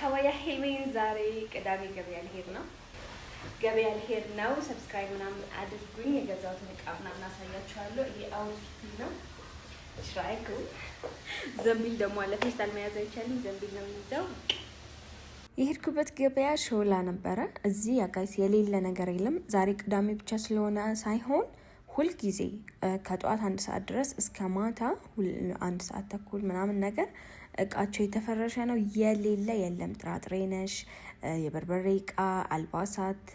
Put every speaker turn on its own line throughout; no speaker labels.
مرحبا يا حلوين زاري قدامي ገበያ ልሄድ ነው ሰብስክራይብ ምናምን አድርጉኝ የገዛሁትን እቃ ምናምን አሳያችኋለሁ ይሄ አውትፊት ነው ሽራይኩ ዘንቢል ደግሞ አለ ፌስታል መያዝ አይቻልም ዘንቢል ነው የሚይዘው የሄድኩበት ገበያ ሾላ ነበረ እዚህ ያጋይስ የሌለ ነገር የለም ዛሬ ቅዳሜ ብቻ ስለሆነ ሳይሆን ሁሉ ጊዜ ከጧት 1 ሰዓት ድረስ እስከ ማታ 1 ሰዓት ተኩል ምናምን ነገር እቃቸው የተፈረሸ ነው የሌለ የለም ጥራጥሬ ነሽ የበርበሬ እቃ አልባሳት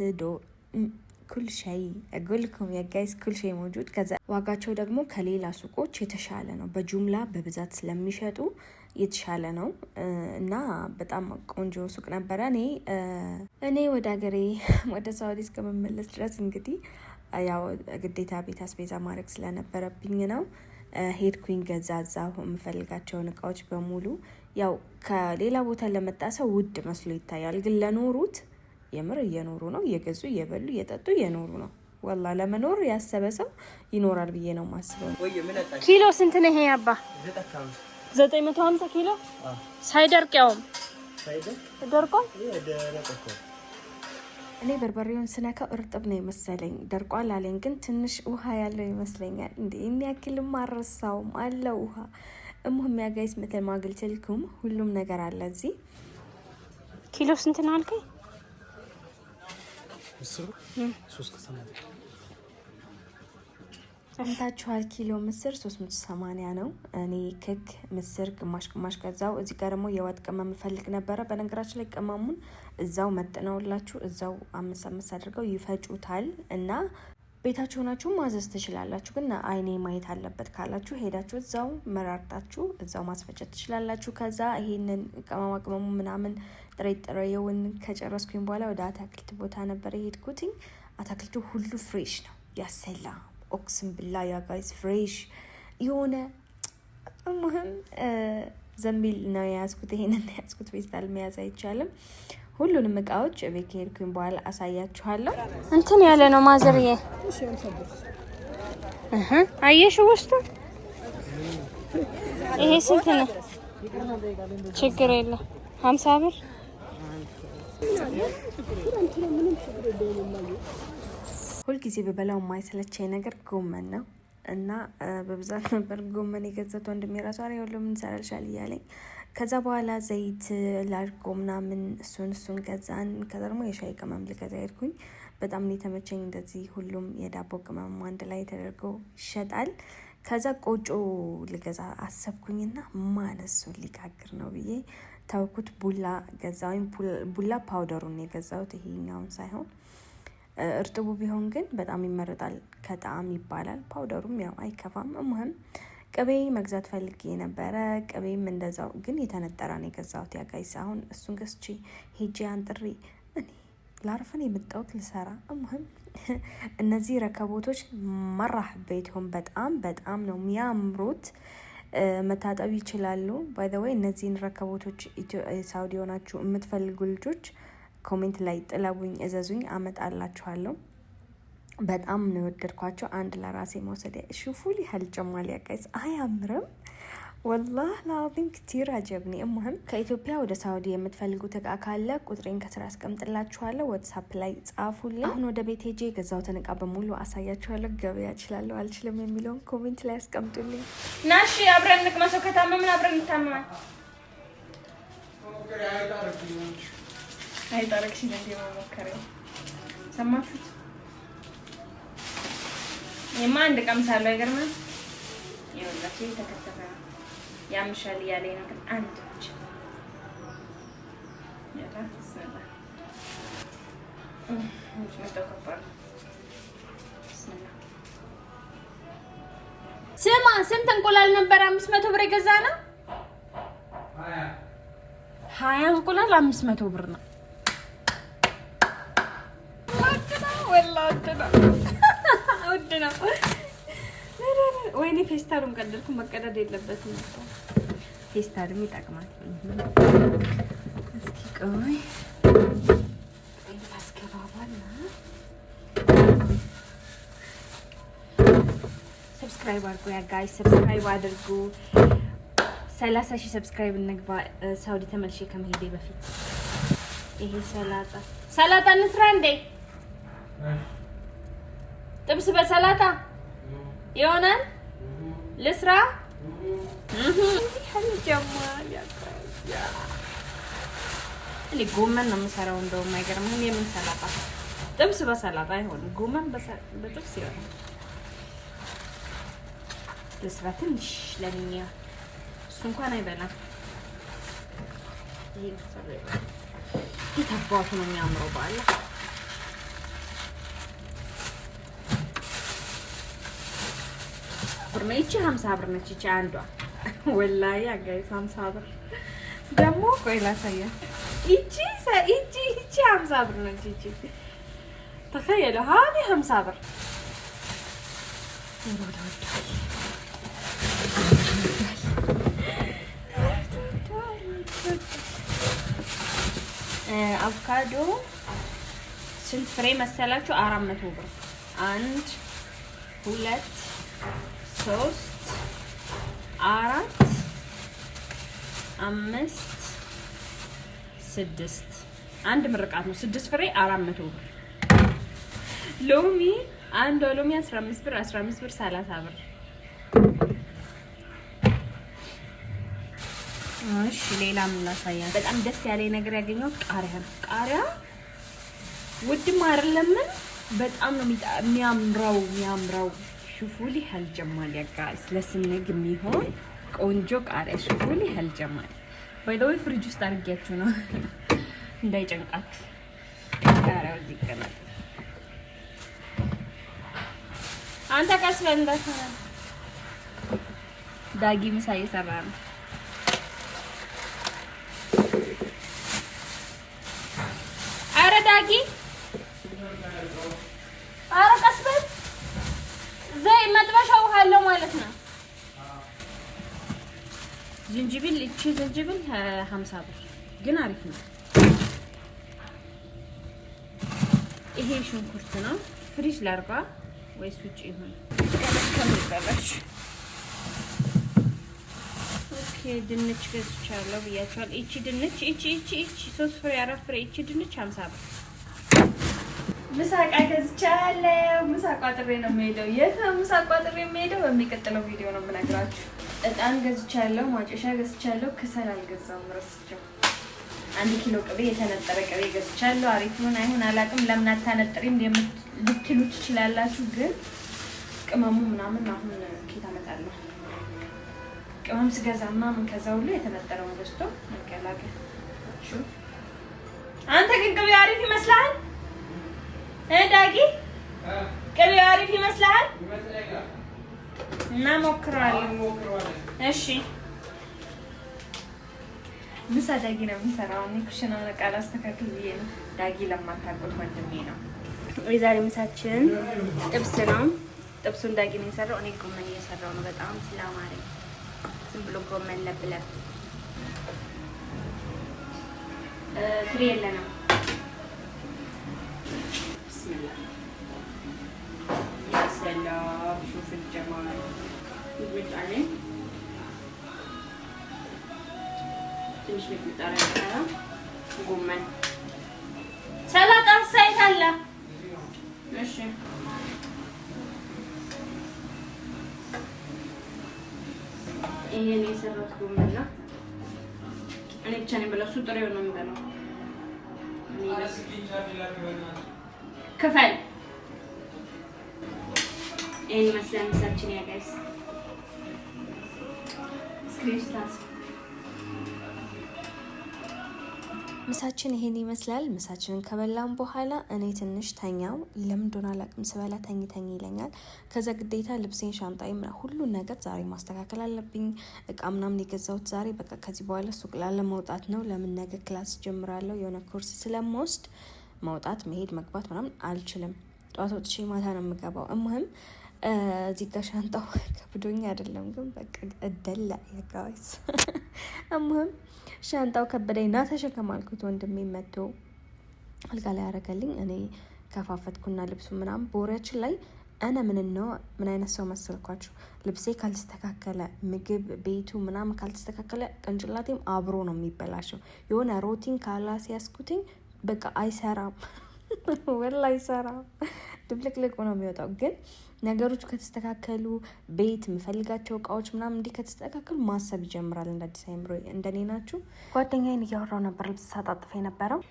كل شيء اقول لكم يا جايز كل شيء موجود كذا ዋጋቸው ደግሞ ከሌላ ሱቆች የተሻለ ነው በጁምላ በብዛት ስለሚሸጡ የተሻለ ነው እና በጣም ቆንጆ ሱቅ ነበር እኔ ወደ ሀገሬ ወደ ሳውዲ እስከመመለስ ድረስ እንግዲህ ያው ግዴታ ቤት አስቤዛ ማድረግ ስለነበረብኝ ነው ሄድኩኝ ገዛዛው የምፈልጋቸውን እቃዎች በሙሉ ያው ከሌላ ቦታ ለመጣ ሰው ውድ መስሎ ይታያል ግን ለኖሩት የምር እየኖሩ ነው እየገዙ እየበሉ እየጠጡ እየኖሩ ነው والله ለመኖር ያሰበ ሰው ይኖራል ብዬ ነው ማስበው
ኪሎ ስንት ነው ይሄ አባ 950 ኪሎ ሳይደርቅ ያው ደርቆ
እኔ በርበሬውን ስነካው እርጥብ ነው መሰለኝ ደርቋል አለኝ ግን ትንሽ ውሃ ያለው ይመስለኛል እንዴ የሚያክልም ማረሳው አለ ውሃ እሙህም ያጋይስ መተል ማግልልኩም ሁሉም ነገር አለ እዚህ
ኪሎ ስንት ነው አልከኝ
ምስር 380
እንታችኋል ኪሎ ምስር 380 ነው እኔ ክክ ምስር ግማሽ ከዛው እዚህ ጋር ደግሞ የወጥ ቅመም ፈልግ ነበር በነገራችን ላይ ቅመሙን እዛው መጥነውላችሁ እዛው አምስት አድርገው ይፈጩታል እና ቤታችሁ ሆናችሁ ማዘዝ ትችላላችሁ ግን አይኔ ማየት አለበት ካላችሁ ሄዳችሁ እዛው መራርጣችሁ እዛው ማስፈጨት ትችላላችሁ ከዛ ይሄንን ቅመሙ ምናምን ጥሬውን ከጨረስኩኝ በኋላ ወደ አታክልት ቦታ ነበር የሄድኩት አታክልቱ ሁሉ ፍሬሽ ነው ያሰላ ኦክስም ብላ ያ ጋይስ ፍሬሽ የሆነ ሙህም ዘንቢል ነው ያስኩት ይሄንን ያስኩት ፌስታል መያዝ አይቻልም ሁሉንም እቃዎች ቤት ሄድኩኝ በኋላ አሳያችኋለሁ
እንትን ያለ ነው ማዘርዬ አየሽ ውስጡ ይሄ ስንት ነው ችግር የለም 50 ብር
ሁሉ ጊዜ በበላው ማይሰለቸኝ ነገር ጎመን ነው እና በብዛት ነበር ጎመን የገዛት ወንድሜ ራሱ አሬ ሁሉም እንሰራልሻል ይያለኝ ከዛ በኋላ ዘይት ላርጎ ምናምን እሱን ገዛን ከዛ ደግሞ የሻይ ቅመም ልገዛ ሄድኩኝ በጣም ነው ተመቸኝ እንደዚህ ሁሉም የዳቦ ቅመም አንድ ላይ ተደርጎ ይሸጣል ከዛ ቆጮ ልገዛ አሰብኩኝና ማነሱ ሊጋግር ነው ብዬ ታውኩት ቡላ ገዛውኝ ቡላ ፓውደሩን የገዛውት ይሄኛውን ሳይሆን እርጥቡ ቢሆን ግን በጣም ይመረጣል ከጣም ይባላል ፓውደሩም ያው አይከፋም እሙህም ቅቤ መግዛት ፈልጌ ነበር ቅቤም እንደዛው ግን የተነጠራ ነው የገዛውት ያጋይስ አሁን እሱን ገዝቼ ሄጄ አንጥሪ እኔ ላርፈን የመጣሁት ልሰራ እሙህም እነዚህ ረከቦቶች መራህ ቤትهم በጣም ነው የሚያምሩት መታጠብ ይችላሉ ባይ ዘ ዌይ እነዚህን ረከቦቶች ሳውዲ ሆናችሁ የምትፈልጉ ልጆች ኮሜንት ላይ ጥለቡኝ እዘዙኝ አመጣላችኋለሁ በጣም ነው ወደድኳቸው አንድ ለራሴ መውሰድ ሹፉሊ هل جمال يا गाइस አያምርም والله العظيم كثير عجبني المهم ከኢትዮጵያ ወደ ሳውዲ የምትፈልጉት እቃ ካለ ቁጥሬን ከስራ አስቀምጥላችኋለሁ WhatsApp ላይ ጻፉልኝ አሁን ወደ ቤት ሄጄ የገዛሁትን እቃ በሙሉ አሳያችኋለሁ ገበያ እችላለሁ አልችልም የሚለውን ኮሜንት ላይ አስቀምጡልኝ
ናሺ አብረን እንቅመሰው ከታመምን አብረን እንታመማለን አይታረክሽ እንዴ መሞከረው ሰማችሁት የማን ደቀምሳለ አይገርም ይኸውላችሁ ተከተፈ ያምሻል ያለኝ ነው ግን አንድ ብቻ ያላ ሰላ ሙሽ መጣከባል ስማ ስንት እንቁላል ነበር 500 ብር የገዛ ነው 20 እንቁላል 500 ብር ነው ወላሂ ነው ወይኔ ፌስታሉን ቀደልኩ መቀደድ የለበትም ፌስታሉም ይጣቀማል እስኪ ቆይ አስከባባና ሰብስክራይብ አድርጉ ያ ጋይስ ሰብስክራይብ አድርጉ 30,000 ሰብስክራይብ እንግባ ሳውዲ ተመልሼ ከመሄዴ በፊት። ይሄ ሰላጣ እንስራ እንዴ? ጥብስ በሰላጣ ይሆናል። ልስራ እኔ ጎመን ነው የምሰራው። እንደውም አይገርምም? የምን ሰላጣ ጥብስ በሰላጣ አይሆንም። ጎመን በጥብስ ይሆናል። ልስራ ትንሽ ለኛ እሱ እንኳን አይበላም። ይሄ ታባቱ ነው የሚያምረው ባለ ብርነች 50 ብር ነች። እቺ አንዷ ወላሂ አጋይስ 50 ብር ደግሞ ቆይ ላሳያት። እቺ 50 ብር ነች። እቺ ተخيل هذه 50 ብር አቮካዶ ስንት ፍሬ መሰላችሁ? 400 ብር። 1 2 3 4 5 6 አንድ ምርቃት ነው። 6 ፍሬ 400 ብር። ሎሚ አንድ ሎሚ 15 ብር 15 ብር 30 ብር። እሺ ሌላ ምን ላሳያችሁ? በጣም ደስ ያለኝ ነገር ያገኘሁት ቃሪያ ነው። ቃሪያ ውድም አይደለም፣ በጣም ነው የሚያምረው። ሹፉሊ ሀልጀማል ያጋስ ለስንግ የሚሆን ቆንጆ ቃሪያ ሹፉሊ ሀልጀማል። ባይደው ፍሪጅ ውስጥ አድርጌያችሁ ነው እንዳይጨንቃችሁ። ቃሪያው እዚህ ይቀመጥ። አንተ ቀስ በል እንዳትሆነ። ዳጊ ምሳ እየሰራ ነው። አረ ዳጊ አረ ቀስ በል። ዘይ መጥበሻው ውሃ አለው ማለት ነው። ዝንጅብል እቺ ዝንጅብል 50 ብር ግን አሪፍ ነው። ይሄ ሽንኩርት ነው። ፍሪጅ ላርጋ ወይስ ውጪ ይሁን? ከመቀበልሽ ኦኬ። ድንች ገዝቻለሁ ብያችኋል። እቺ ድንች እቺ 3 ፍሬ 4 ፍሬ እቺ ድንች 50 ብር። ምሳቃ ገዝቻለሁ። ምሳ ቋጥሬ ነው የምሄደው። የት ነው ምሳ ቋጥሬ የምሄደው? በሚቀጥለው ቪዲዮ ነው የምነግራችሁ። እጣን ገዝቻለሁ። ማጨሻ ገዝቻለሁ። ክሰል አልገዛውም ረስቼው። 1 ኪሎ ቅቤ የተነጠረ ቅቤ ገዝቻለሁ። አሪፍ ነው አይሆን አላውቅም። ለምን አታነጥሪም ልትሉ ትችላላችሁ፣ ግን ቅመሙ ምናምን አሁን ኬት አመጣለሁ። ቅመም ስገዛ ምናምን ከዛ ሁሉ የተነጠረውን ገዝቶ መገላገል። አንተ ግን ቅቤ አሪፍ ይመስልሃል? ዳጊ ቅቤ አሪፍ ይመስልሃል? እና ሞክረዋለሁ። እሺ ምሳ ዳጊ ነው የሚሰራው። እኔ ኩሽናውን ዕቃ ላስተካክል ብዬ ነው። ዳጊ ለማታውቁት ወንድሜ ነው። የዛሬ ምሳችን ጥብስ ነው። ጥብሱን ዳጊ ነው የሰራው። እኔ ጎመን እየሰራው ነው። በጣም ስለአማረኝ ዝም ብሎ ጎመን ለብለብ ትሪ የለንም። ቢስሚላህ ሰላም ሹፍ الجمال ይብጣኔ ትንሽ ሚጥጣራ ያለው ጎመን ሰላጣ ሳይታላ። እሺ ይሄን የሰራሁት ጎመን ነው። እኔ ብቻ ነኝ የምበላው። እሱ ጥሬው ነው የሚበላው። ክፈል። ይሄን ይመስላል ምሳችን ያ ጋይስ። ስክሪንሾት
ምሳችን ይሄን ይመስላል። ምሳችንን ከበላን በኋላ እኔ ትንሽ ተኛው። ለምን እንደሆነ አላውቅም፣ ስበላ ተኝ ይለኛል። ከዛ ግዴታ ልብሴን፣ ሻንጣዬን፣ ሁሉን ነገር ዛሬ ማስተካከል አለብኝ። እቃ ምናምን የገዛሁት ዛሬ በቃ ከዚህ በኋላ ሱቅ ላለመውጣት ነው። ለምን ነገ ክላስ ጀምራለሁ። የሆነ ኮርስ ስለምወስድ መውጣት መሄድ መግባት ምናምን አልችልም። ጠዋት ወጥቼ ማታ ነው የምገባው። እሙህም እዚህ ጋር ሻንጣው ከብዶኝ አይደለም ግን በቃ እደላ ያጋይስ እሙህም ሻንጣው ከበደኝ ና ተሸከም አልኩት። ወንድሜ መጥቶ አልጋ ላይ ያደረገልኝ። እኔ ከፋፈትኩና ልብሱ ምናምን በወሬያችን ላይ እኔ ምን አይነት ሰው መሰልኳችሁ? ልብሴ ካልተስተካከለ ምግብ ቤቱ ምናምን ካልተስተካከለ ቅንጭላቴም አብሮ ነው የሚበላሸው። የሆነ ሮቲን ካላስያዝኩትኝ በቃ አይሰራም። ወላ አይሰራም። ድብልቅልቅ ነው የሚወጣው። ግን ነገሮች ከተስተካከሉ ቤት የምፈልጋቸው እቃዎች ምናምን እንዲህ ከተስተካከሉ ማሰብ ይጀምራል። እንደ አዲስ አይምሮ እንደኔ ናችሁ። ጓደኛዬን እያወራው ነበር ልብስ ሳጣጥፍ የነበረው።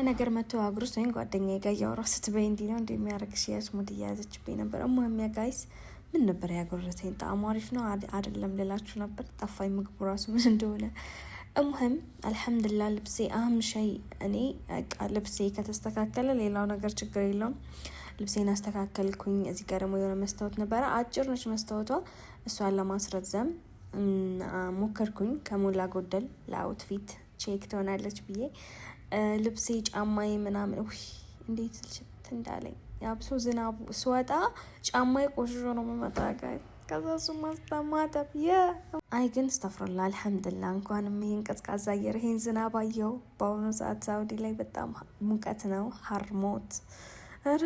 ነገር መተው አግሩስ ወይም ጓደኛዬ ጋር እያወራሁ ስትበይ እንዲህ ነው እንደሚያደርግሽ ያዝ ሙድ እያያዘችብኝ ነበር። እማሚያ ጋይስ ምን ነበር ያጎረሰኝ? ጣዕሙ አሪፍ ነው አይደለም ልላችሁ ነበር። ጠፋኝ ምግቡ ራሱ ምን እንደሆነ። እሙህም አልሐምዱሊላህ ልብሴ አህም ሸይ እኔ ልብሴ ከተስተካከለ ሌላው ነገር ችግር የለውም። ልብሴን አስተካከልኩኝ። እዚህ ጋር ደግሞ የሆነ መስታወት ነበረ፣ አጭር ነች መስታወቷ። እሷን ለማስረዘም ሞከርኩኝ። ከሞላ ጎደል ለአውትፊት ቼክ ትሆናለች ብዬ ልብሴ ጫማዬ ምናምን እንዴት ልሽት እንዳለኝ ያብሶ ዝናቡ ስወጣ ጫማዬ ቆሽሾ ነው መመጣ ጋር ከዛ እሱ ማስተማጠብ አይ ግን ስተፍሩላ አልሐምዱሊላህ እንኳንም ይሄን ቀዝቃዛ አየር ይሄን ዝናብ አየው። በአሁኑ ሰዓት ሳውዲ ላይ በጣም ሙቀት ነው፣ ሀርሞት ኧረ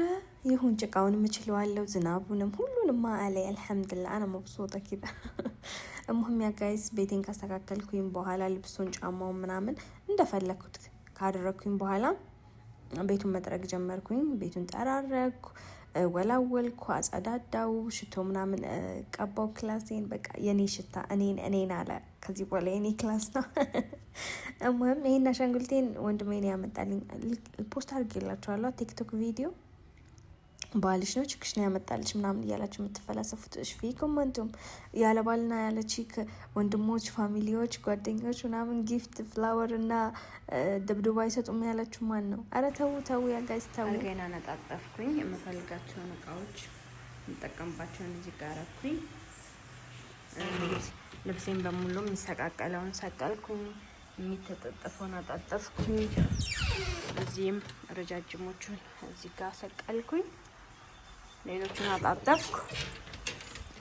ይሁን ጭቃውንም እችለዋለሁ ዝናቡንም ሁሉንም አለይ አልሐምዱሊላህ አና መብሱጣ ኪዳ። እሙህም ያ ጋይስ ቤቴን ካስተካከልኩኝ በኋላ ልብሱን ጫማውን ምናምን እንደፈለኩት ካደረኩኝ በኋላ ቤቱን መጥረግ ጀመርኩኝ። ቤቱን ጠራረኩ፣ ወላወልኩ፣ አጸዳዳው፣ ሽቶ ምናምን ቀባው። ክላሴን በቃ የኔ ሽታ እኔን አለ። ከዚህ በኋላ የኔ ክላስ ነው። እሙህም ይሄን አሻንጉሊቴን ወንድሜን ያመጣልኝ። ፖስት አድርጌላችኋለሁ ቲክቶክ ቪዲዮ። ባልሽ ነው ችክሽ ነው ያመጣልሽ ምናምን እያላችሁ የምትፈላሰፉት እሽፊ ኮመንቱም ያለ ባልና ያለ ቺክ ወንድሞች፣ ፋሚሊዎች፣ ጓደኞች ምናምን ጊፍት ፍላወር እና ደብድባ አይሰጡም ያላችሁ ማን ነው? አረ ተው ያ ጋይስ ተው። አልጋዬን አነጣጠፍኩኝ። የምፈልጋቸውን እቃዎች የምጠቀምባቸውን እዚህ ጋር አረኩኝ። ልብሴን በሙሉ የሚሰቃቀለውን ሰቀልኩኝ። የሚተጣጠፈውን አጣጠፍኩኝ። እዚህም ረጃጅሞቹን እዚህ ጋር ሰቀልኩኝ። ሌሎቹን አጣጠፍኩ።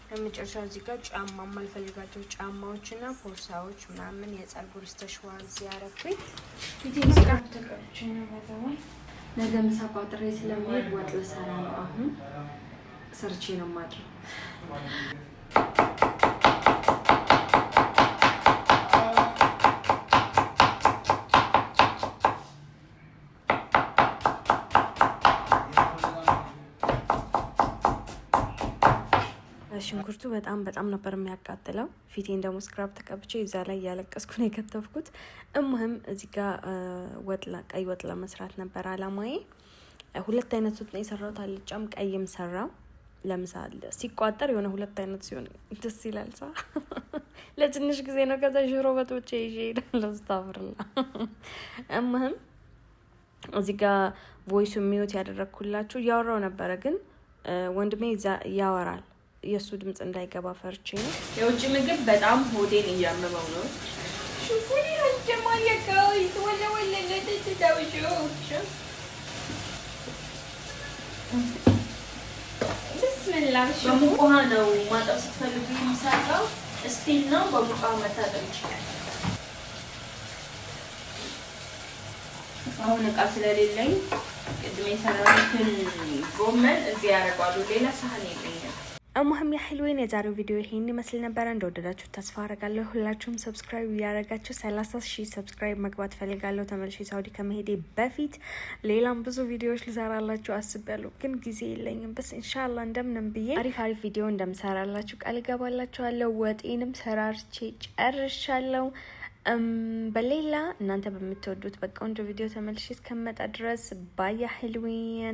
ለመጨረሻ እዚህ ጋር ጫማ የማልፈልጋቸው ጫማዎችና ቦርሳዎች ምናምን የጸጉር ስተሽዋል ያረኩኝ። ነገ ምሳ ቋጥሬ ስለሚሄድ ወጥ ልሰራ ነው። አሁን ሰርቼ ነው የማድረው። ሽንኩርቱ በጣም ነበር የሚያቃጥለው። ፊቴን ደግሞ ስክራብ ተቀብቼ እዛ ላይ እያለቀስኩ ነው የከተፍኩት። እሙህም እዚህ ጋር ቀይ ወጥ ለመስራት ነበር አላማዬ። ሁለት አይነት ወጥ ነው የሰራሁት፣ አልጫም ቀይም ሰራው። ለምሳሌ ሲቋጠር የሆነ ሁለት አይነት ሲሆን ደስ ይላል። ሳ ለትንሽ ጊዜ ነው። ከዛ ሽሮ በቶቼ ይዤ እሄዳለሁ። ስታፍርላ እሙህም እዚህ ጋር ቮይሱ ሚዩት ያደረግኩላችሁ እያወራው ነበረ፣ ግን ወንድሜ ያወራል የእሱ ድምፅ እንዳይገባ ፈርቼ ነው።
የውጭ ምግብ በጣም ሆዴን እያመመው ነው። ሹኩሪ ጀማሪያ ጋይስ ወለ ለተዳውጆ ብስሚላህ በሙቅ ውሃ ነው ማጠብ ስትፈልጉ የሚሰራው። ስቲል ነው በሙቅ ውሃ መታጠብ ይችላል። አሁን እቃ ስለሌለኝ ቅድሜ የሰራሁትን ጎመን እዚህ ያደርጋሉ። ሌላ ሳህን የለኝም።
እሙህም ያህልዌን የዛሬው ቪዲዮ ይሄን ይመስል ነበረ። እንደወደዳችሁ ተስፋ አደርጋለሁ። ሁላችሁም ሰብስክራይብ እያደረጋችሁ 30,000 ሰብስክራይብ መግባት ፈልጋለሁ ተመልሼ ሳውዲ ከመሄዴ በፊት። ሌላም ብዙ ቪዲዮዎች ልሰራላችሁ አስቤያለሁ፣ ግን ጊዜ የለኝም። በስ ኢንሻአላህ እንደምንም ብዬ አሪፍ ቪዲዮ እንደምሰራላችሁ ቃል ገባላችኋለሁ። ወጤንም ሰራርቼ ጨርሻለሁ። በሌላ እናንተ በምትወዱት በቆንጆ ቪዲዮ ተመልሼ እስከመጣ ድረስ ባያ ህልዌን